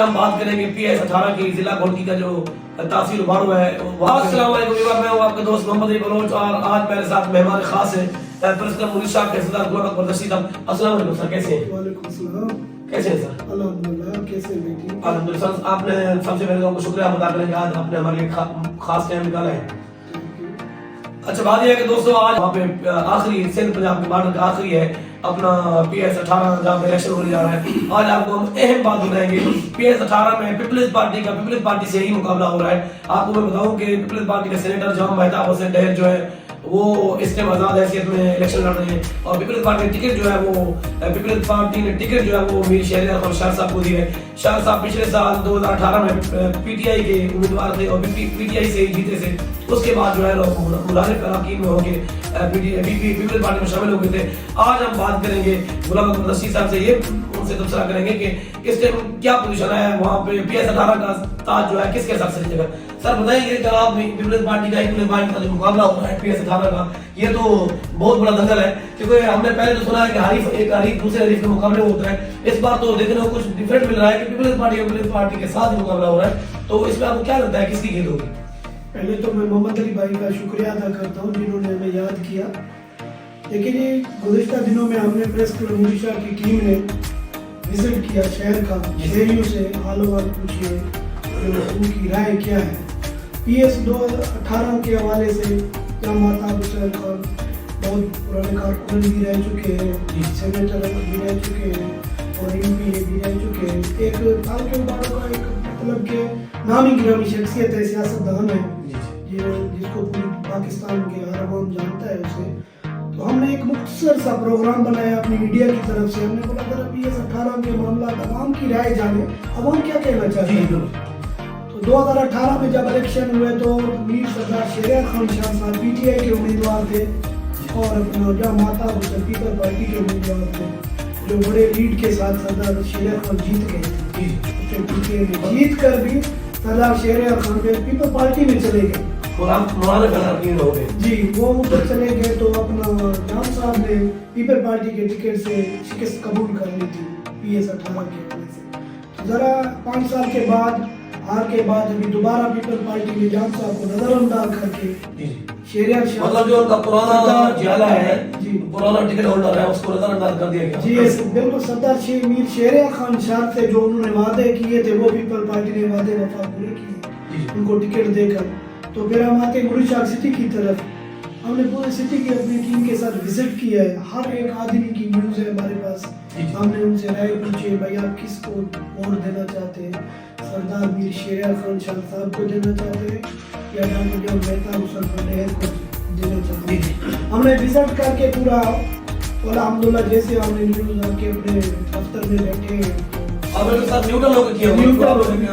ہم بات کریں گے پی ایس 18 کی ضلع گونڈی کا جو تحصیل ابھارو ہے. السلام علیکم، میں ہوں آپ کا دوست محمد علی بلوچ اور آج میرے ساتھ مہمان خاص ہیں پریزیڈنٹ منیر صاحب کے صدر غلام اکبر رشید صاحب. السلام علیکم سر، کیسے ہیں؟ وعلیکم السلام. کیسے ہیں سر؟ الحمدللہ. کیسے ہیں بیٹی؟ الحمدللہ سر. آپ نے سب سے پہلے آپ کو شکریہ ادا کریں گے، آج آپ نے ہمارے لیے خاص ٹائم نکالا ہے. اچھا بات یہ ہے کہ دوستوں آج وہاں پہ آخری سندھ پنجاب کے بارڈر کا آخری ہے اپنا پی ایس 18 جہاں پہ الیکشن ہونے جا رہا ہے. آج آپ کو ہم اہم بات بتائیں گے. پی ایس 18 میں پیپلز پارٹی سے ہی مقابلہ ہو رہا ہے. آپ کو میں بتاؤں کہ پیپلز پارٹی کے سینیٹر جہاں مہتاب حسین ڈہر جو ہے وہ اس ٹائم آزاد حیثیت میں الیکشن لڑ رہے ہیں اور پیپلز پارٹی نے ٹکٹ جو ہے وہ پیپلز پارٹی نے ٹکٹ جو ہے وہ میر شہریار خان شاہ صاحب کو دی ہے. شاہ صاحب پچھلے سال 2018 میں پی ٹی آئی کے امیدوار تھے اور پی ٹی آئی سے جیتے تھے. اس کے بعد جو ہے لوگ مخالف اراکین میں ہو کے پیپلز پارٹی میں شامل ہو گئے تھے. آج ہم بات کریں گے غلام اکبر رشید صاحب سے، یہ ان سے تبصرہ کریں گے کہ اس ٹائم کیا پوزیشن ہے وہاں پہ پی ایس 18 کا تاج جو ہے کس کے ساتھ سے جگہ. سر بتائیں گے کہ آپ پیپلز پارٹی کا جو مقابلہ ہو رہا ہے پی ایس 18 کا، یہ تو بہت بڑا دنگل ہے کیونکہ ہم نے پہلے تو سنا ہے کہ ایک حریف دوسرے حریف کے مقابلے ہوتا ہے. اس بار تو دیکھنے کو کچھ ڈفرینٹ مل رہا ہے کہ پیپلز پارٹی کے ساتھ مقابلہ ہو رہا ہے. تو اس میں آپ کو کیا لگتا ہے کس کی جیت ہوگی؟ پہلے تو میں محمد علی بھائی کا شکریہ ادا کرتا ہوں جنہوں نے ہمیں یاد کیا. لیکن یہ گزشتہ دنوں میں ہم نے پریس کلب منیر شاہ کی ٹیم نے وزٹ کیا شہر کا، شہریوں سے حال و حال پوچھے ان کی رائے کیا ہے. پی ایس 2018 کے حوالے سے جہاں مہتاب حسین خان بہت پرانے کارکن بھی رہ چکے ہیں، سینیٹر بھی رہ چکے ہیں اور ایم پی بھی رہ چکے ہیں. ایک تاکہ باروں کا ایک مطلب کہ نامی گرامی شخصیت ہے، سیاست دان ہے جس کو پوری پاکستان کے ہر عوام جانتا ہے اسے. تو ہم نے ایک مختصر سا پروگرام بنایا اپنی میڈیا کی طرف سے. ہم نے بولا اگر پی ایس 18 کے معاملات عوام کی رائے جانے، عوام کیا کہنا چاہتے ہیں. تو 2018 میں جب الیکشن ہوئے تو میر سردار شہریار خان شاہ صاحب پی ٹی آئی کے امیدوار تھے اور اپنا جہاں مہتاب حسین پیپل پارٹی کے امیدوار تھے جو بڑے لیڈ کے ساتھ سردار شہریار خان جیت گئے تھے. جیت کر بھی سردار شہریار خان پیپل پارٹی میں چلے گئے جی، وہ اوپر چلے گئے. تو اپنا جام صاحب نے پیپل پارٹی کے ٹکٹ سے شکست قبول کر لی تھی پی ایس 18 کے وجہ سے. ذرا 5 سال کے بعد ہار کے بعد ابھی دوبارہ پیپل پارٹی نے جام صاحب کو نظر انداز کر کے شہریار شاہ مطلب جو ان کا پرانا جیالہ ہے جی، پرانا ٹکٹ ہولڈر ہے، اس کو نظر انداز کر دیا گیا. جی بالکل. سردار میر شہریار خان شاہ سے جو انہوں نے وعدے کیے تھے وہ پیپل پارٹی نے وعدے وفا پورے کیے ان کو ٹکٹ دے کر. تو پھر ہم آتے منیر شاہ سٹی کی طرف. ہم نے پورے سٹی کی اپنی ٹیم کے ساتھ وزٹ کیا ہے. ہر ایک آدمی کی نیوز ہے ہمارے پاس. ہم نے ان سے رائے پوچھے بھائی آپ کس کو ووٹ دینا چاہتے ہیں، سردار میر شہریار خان شاہ صاحب کو دینا چاہتے ہیں یا ڈاکٹر مہتاب حسین ڈہر کو دینا چاہتے ہیں. ہم نے وزٹ کر کے پورا الحمدللہ جیسے ہم نے نیوز آ کے اپنے دفتر میں بیٹھے ہیں.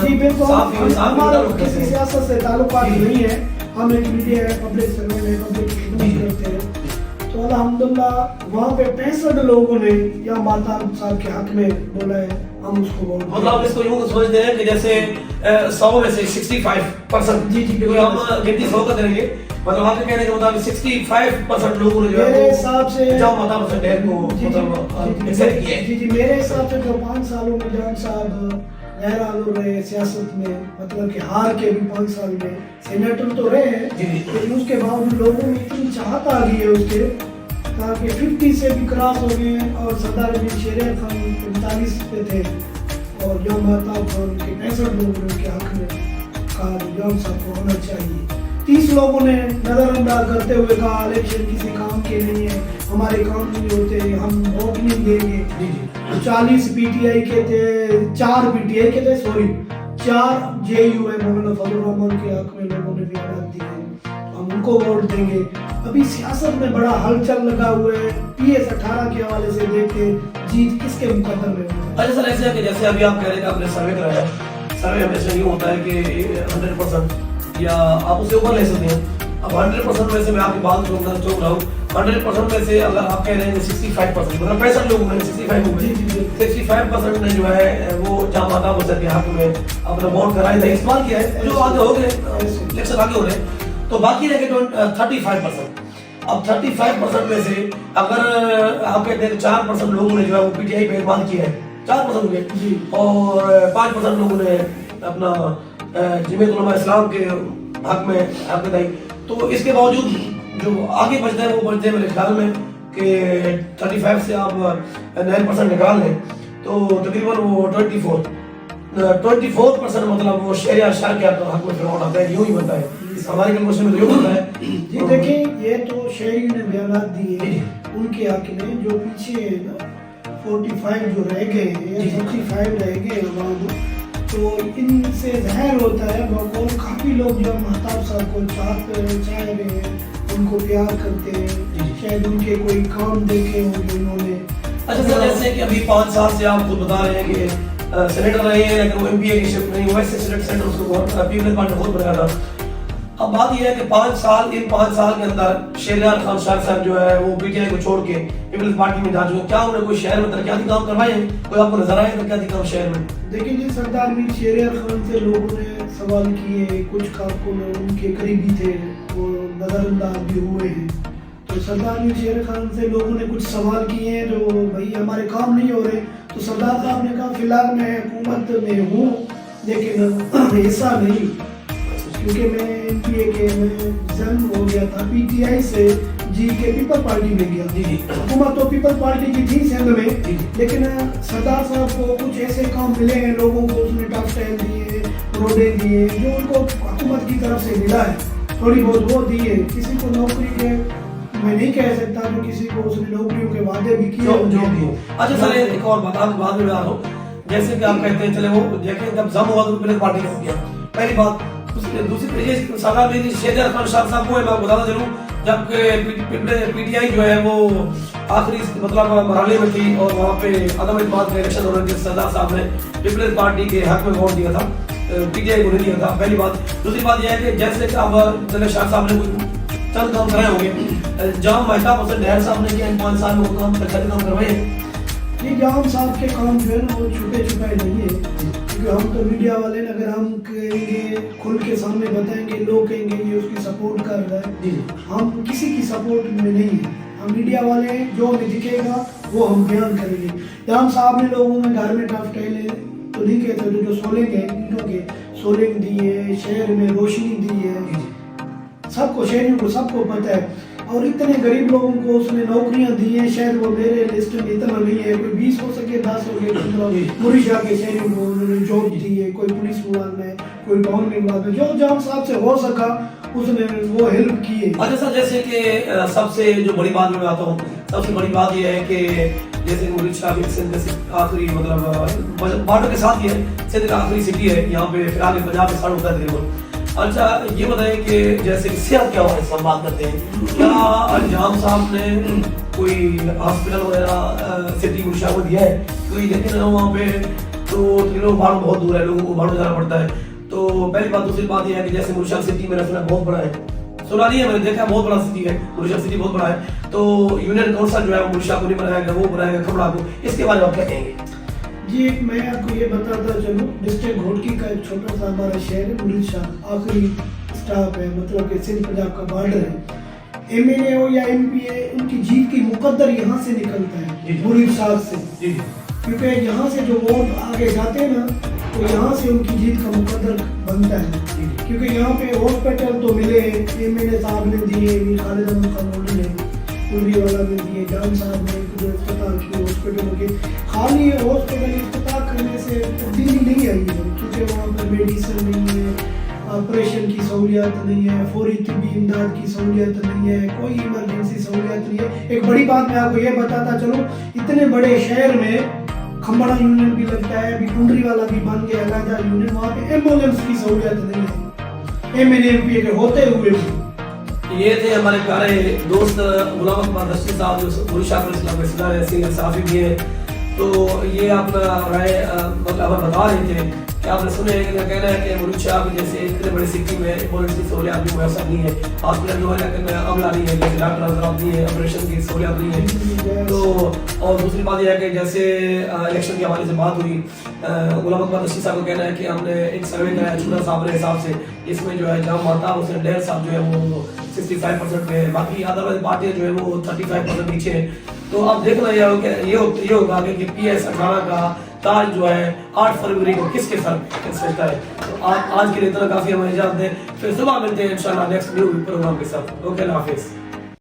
جی بالکل، ہمارا کسی سیاست سے تعلقات نہیں ہے. ہم ایک میڈیا ہے، پبلک سروے میں پبلک خدمت کرتے ہیں. تو الحمدللہ وہاں پہ 65 لوگوں نے یا مہتاب صاحب کے حق میں بولا ہے. ہم اس کو مطلب اس کو یوں سمجھتے ہیں کہ جیسے 100 میں سے 65% جی ہم گنتی 100 کا کریں گے، مطلب آپ کے کہنے کے مطابق 65% لوگوں نے جو ہے میرے حساب سے جام مہتاب حسین ڈہر کو مطلب ایکسپٹ کیا ہے. جی میرے حساب سے جو 5 سالوں میں جام صاحب غیر حاضر رہے سیاست میں، مطلب کہ ہار کے بھی 5 سال میں سینیٹر تو رہے ہیں لیکن اس کے باوجود لوگوں میں اتنی چاہت آ گئی ہے اس کے تاکہ 50 سے بھی کراس ہو گئے ہیں. اور سردار میر شہریار خان 45 پہ تھے اور جو مہتاب خان کے 65 لوگوں نے ان کے حق میں کہا جام صاحب کو ہونا چاہیے. 30 لوگوں نے نظر انداز کرتے ہوئے کہا الیکشن کسی کام کے نہیں ہے، ہمارے کام نہیں ہوتے، ہم ووٹ نہیں دیں گے. 40 پی ٹی آئی کے تھے، 4 پی ٹی آئی کے تھے، 4 جے یو ہے مولانا فضل الرحمان کے حق میں لوگوں نے بھی آواز دی ہے، ہم ان کو ووٹ دیں گے. ابھی سیاست میں بڑا ہلچل لگا ہوا ہے. پی ایس 18 کے حوالے سے دیکھیں جیت کس کے مقدر میں ہوتا ہے. اچھا سر، ایسا کہ جیسے ابھی آپ کہہ رہے ہیں کہ آپ نے سروے کرایا، سروے ہمیشہ یوں ہوتا ہے کہ 100% یا آپ اسے اوپر لے سکتے ہیں. اب 100% میں سے میں آپ کی بات چوک رہا ہوں. 100% میں سے اگر آپ کہہ رہے ہیں کہ 65% مطلب 65 لوگوں میں 65% نے جو ہے وہ جام مہتاب حسین کے حق میں اپنا ووٹ کرائے تھے، استعمال کیا ہے، جو آگے ہو گئے الیکشن آگے ہو رہے ہیں. تو باقی رہ گئے 35%. اب 35% میں سے اگر آپ کہتے ہیں کہ 4% لوگوں نے جو ہے وہ پی ٹی آئی پہ اعتماد کیا ہے 4% हो गए जी। और 5% लोगों ने अपना जमीयत उलमा इस्लाम के हक में हक बताई। तो इसके बावजूद जो आगे बचते हैं वो बचते हैं मेरे ख्याल में कि 35 से आप 9% निकाल लें तो तकरीबन वो 24% मतलब वो शहर शहर के हक में फिर आता है, यूं ही बनता है। इस हमारे कैलकुलेशन में तो यूं बनता है। जी देखिए, ये तो शहरी ने बयानात दिए उनके हक में, जो पीछे है ना 45 जो रह गए हैं या 35 रह गए हैं, तो इनसे ज़ाहिर होता है और काफ़ी लोग जो महताब साहब को चाह रहे हैं, उनको प्यार करते हैं, शायद उनके कोई काम देखे होंगे उन्होंने। अच्छा सर, जैसे कि अभी 5 साल से आप खुद बता रहे हैं कि सेनेटर रहे हैं लेकिन वो एमपीए की शिफ्ट नहीं, वैसे सेनेटर उसको पीपल्स पार्टी खुद बनाया था। अब बात यह है कि 5 साल के अंदर शहरियार खान शाह साहब जो है वो पीटीआई को छोड़ के पीपल्स पार्टी में जा चुके। क्या उन्हें कोई शहर में तरक्याती काम करवाए हैं? कोई आपको नजर आए तरक्याती काम शहर में? देखिए जी, सरदार मीर शहरियार खान से लोगों ने सवाल किए, कुछ कारकुन उनके करीबी थे वो नजरअंदाज भी हुए हैं। तो सरदार मीर शहरियार खान से लोगों ने कुछ सवाल किए हैं जो भाई हमारे काम नहीं हो रहे। तो सरदार साहब ने कहा फिलहाल मैं हुकूमत में हूँ लेकिन हिस्सा नहीं, क्योंकि मैं एमपीए के जन्म हो गया था, पीटीआई से जी के पीपल पार्टी में गया। हुकूमत तो पीपल पार्टी की थी सिंध में, लेकिन सरदार साहब को कुछ ऐसे काम मिले हैं, लोगों को उसने टेक्सटाइल दिए, रोडें दिए, जो उनको हुकूमत की तरफ से मिला है, थोड़ी बहुत वो दी है। किसी को नौकरी के मैं नहीं कह सकता जो किसी को उसने नौकरियों के वादे भी किए जो भी हो। अच्छा सर, एक और बात आप बाद में आ रहा हूँ, जैसे कि आप कहते हैं चले वो देखें जब जम हुआ तो पीपल्स पार्टी का हो गया, पहली बात। दूसरी ये सरदार मीर शहरियार खान शाह साहब को मैं बताना चलूँ, जब पीटीआई जो है वो आखिरी मतलब मरहले में थी और वहाँ पे अदम इत्मीनान का इलेक्शन हो रहे थे, सरदार साहब ने पीपल्स पार्टी के हक में वोट दिया था, पीटीआई को नहीं दिया था, पहली बात। दूसरी बात यह है कि जैसे कि अब चले शाह साहब ने कोई चंद काम कराए होंगे, जहाँ महताब हुसैन डहर साहब ने क्या इन 5 साल में वो काम करवाए? ये जाम साहब के काम जो है ना वो छुपे छुपाए नहीं है, क्योंकि हम तो मीडिया वाले ने अगर हम कहेंगे खुल के सामने बताएंगे, लोग कहेंगे ये उसकी सपोर्ट कर रहा है, हम किसी की सपोर्ट में नहीं है। हम मीडिया वाले हैं, जो हमें दिखेगा वो हम बयान करेंगे। जाम साहब ने लोगों में घर में टेक्सटाइल तो नहीं कहते, जो सोलिंग है ईंटों के सोलिंग दी है, शहर में रोशनी दी है, सबको शहरियों को सबको पता है। और इतने गरीब लोगों को उसने नौकरियां दी हैं, शायद वो मेरे लिस्ट में इतना नहीं है, कोई 20 हो सके, 10 हो गए, मुरीशा के शहरियों को उन्होंने जॉब दी है, कोई पुलिस विभाग में, कोई टाउन विभाग में, जो जाम साहब से हो सका उसने वो हेल्प की है। अच्छा सर, जैसे कि सबसे जो बड़ी बात में आता हूँ, सबसे बड़ी बात यह है कि जैसे मुरीशा की सिंध आखिरी मतलब बॉर्डर के साथ ही है, सिंध का आखिरी सिटी है, यहाँ पे फिर आगे पंजाब में स्टार्ट होता है तकरीबन। अच्छा ये बताइए कि जैसे सेहत क्या हुआ, सब बात करते हैं, क्या जाम साहब ने कोई हॉस्पिटल वगैरह सिटी मुरीशा को दिया है कोई? लेकिन वहाँ पे तो भाड़ू बहुत दूर है, लोगों को भाड़ू जाना पड़ता है। तो पहली बात। दूसरी बात यह है कि जैसे मुरीशा सिटी मेरा सुना बहुत बड़ा है, सुना नहीं है मैंने, देखा बहुत बड़ा सिटी है, मुरीशा सिटी बहुत बड़ा है। तो यूनियन काउंसिल जो है वो मुरीशा को नहीं बनाएगा, वो बनाएगा खबड़ा को, इसके बारे में आप क्या कहेंगे? जी मैं आपको ये बताता चलूँ, डिस्ट्रिक्ट घोटकी का एक छोटा सा हमारा शहर है मुरीशा, आखिरी स्टॉप है, मतलब कि सिंध पंजाब का बॉर्डर है। एमएलए हो या एमपीए, उनकी जीत की मुकद्दर यहाँ से निकलता है, मुरीशा से, क्योंकि यहाँ से जो वोट आगे जाते हैं ना, तो यहाँ से उनकी जीत का मुकद्दर बनता है। क्योंकि यहाँ पे हॉस्पिटल तो मिले, एमएलए साहब ने दिए, मीर खालिद अहमद खान ने पूरी वाला में दिए, जाम साहब ने जो अस्पताल की हॉस्पिटल के, खाली हॉस्पिटल इफ्तिताह करने से तब्दीली नहीं आई है, क्योंकि वहाँ पर मेडिसिन नहीं है, ऑपरेशन की सहूलियत नहीं है, फौरी तिब्बी इमदाद की सहूलियत नहीं है, कोई इमरजेंसी सहूलियत नहीं है। एक बड़ी बात मैं आपको ये बताता चलूँ, इतने बड़े शहर में खम्बड़ा यूनियन भी लगता है, अभी कुंडरी वाला भी बन गया अलहदा यूनियन, वहाँ पे एम्बुलेंस की सहूलियत नहीं है, एमएनए एमपीए के होते हुए भी। ये थे हमारे प्यारे दोस्त गुलाम अकबर दस्ती साहब, जो मुरीशा के सीनियर सहाफ़ी भी हैं। तो ये अपना राय मतलब बता रहे थे कि आपने सुने कहना है कि मुरीशा में जैसे इतने बड़े सिटी में एम्बुलेंस की सहूलियत भी मैसर नहीं है, हॉस्पिटल जो है लेकिन अमला नहीं है, जैसे डॉक्टर हज़रात नहीं है, ऑपरेशन की सहूलियत नहीं है। तो और दूसरी बात यह है कि जैसे इलेक्शन के हवाले से बात हुई, गुलाम अकबर दस्ती साहब का कहना है कि हमने एक सर्वे कराया छोटा साहब के हिसाब से, इसमें जो है जहाँ महताब हुसैन डहर साहब जो है वो 65% पे है, बाकी अदरवाइज पार्टियाँ जो है वो 35% नीचे है। तो अब देखना ये होगा कि PS 18 का تاج جو ہے 8 فروری کو کس کے ساتھ سجتا ہے. تو آج کے لیے اتنا کافی، ہمیں اجازت دیں، پھر صبح ملتے ہیں انشاءاللہ نیکسٹ نیو پروگرام کے ساتھ. اوکے، اللہ حافظ.